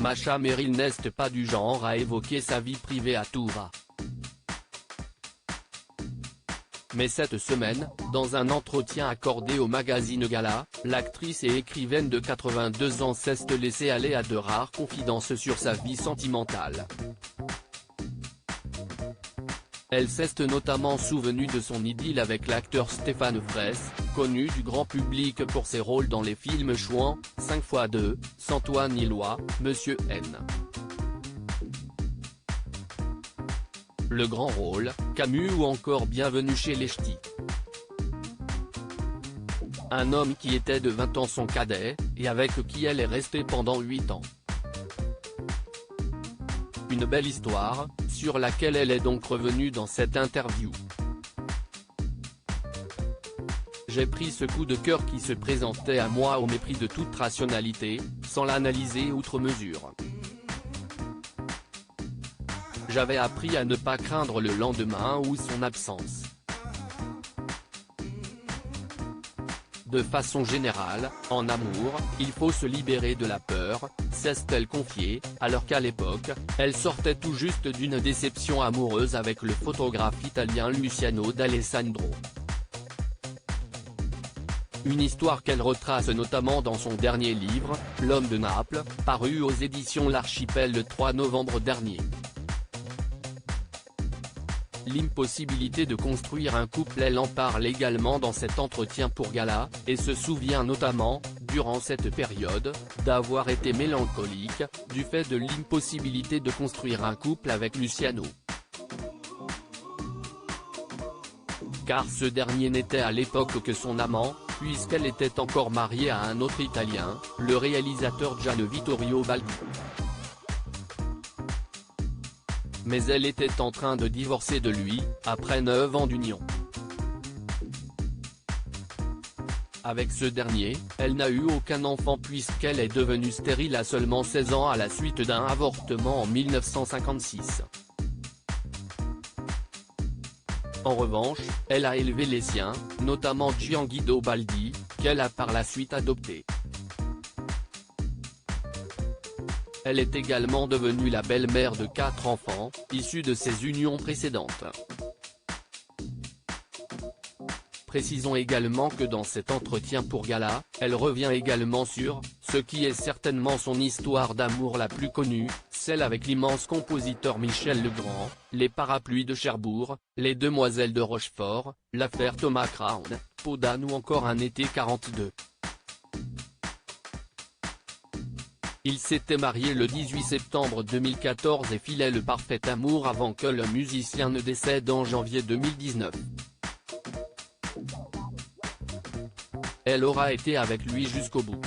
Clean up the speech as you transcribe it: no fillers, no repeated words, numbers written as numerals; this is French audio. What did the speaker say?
Masha Merrill n'est pas du genre à évoquer sa vie privée à tout va. Mais cette semaine, dans un entretien accordé au magazine Gala, l'actrice et écrivaine de 82 ans s'est laissée aller à de rares confidences sur sa vie sentimentale. Elle s'est notamment souvenue de son idylle avec l'acteur Stéphane Fraisse, connu du grand public pour ses rôles dans les films Chouan, 5x2, Sans toi ni loi, Monsieur N. Le Grand Rôle, Camus ou encore Bienvenue chez les Ch'tis. Un homme qui était de 20 ans son cadet, et avec qui elle est restée pendant 8 ans. Une belle histoire, sur laquelle elle est donc revenue dans cette interview. J'ai pris ce coup de cœur qui se présentait à moi au mépris de toute rationalité, sans l'analyser outre mesure. J'avais appris à ne pas craindre le lendemain ou son absence. De façon générale, en amour, il faut se libérer de la peur, s'est-elle confiée, alors qu'à l'époque, elle sortait tout juste d'une déception amoureuse avec le photographe italien Luciano d'Alessandro. Une histoire qu'elle retrace notamment dans son dernier livre, L'homme de Naples, paru aux éditions L'Archipel le 3 novembre dernier. L'impossibilité de construire un couple, elle en parle également dans cet entretien pour Gala, et se souvient notamment, durant cette période, d'avoir été mélancolique, du fait de l'impossibilité de construire un couple avec Luciano. Car ce dernier n'était à l'époque que son amant, puisqu'elle était encore mariée à un autre Italien, le réalisateur Gian Vittorio Baldi. Mais elle était en train de divorcer de lui, après 9 ans d'union. Avec ce dernier, elle n'a eu aucun enfant puisqu'elle est devenue stérile à seulement 16 ans à la suite d'un avortement en 1956. En revanche, elle a élevé les siens, notamment Gianguido Baldi, qu'elle a par la suite adopté. Elle est également devenue la belle-mère de 4 enfants, issus de ses unions précédentes. Précisons également que dans cet entretien pour Gala, elle revient également sur ce qui est certainement son histoire d'amour la plus connue, celle avec l'immense compositeur Michel Legrand, les parapluies de Cherbourg, les demoiselles de Rochefort, l'affaire Thomas Crown, Peau d'âne ou encore un été 42. Ils s'étaient mariés le 18 septembre 2014 et filaient le parfait amour avant que le musicien ne décède en janvier 2019. Elle aura été avec lui jusqu'au bout.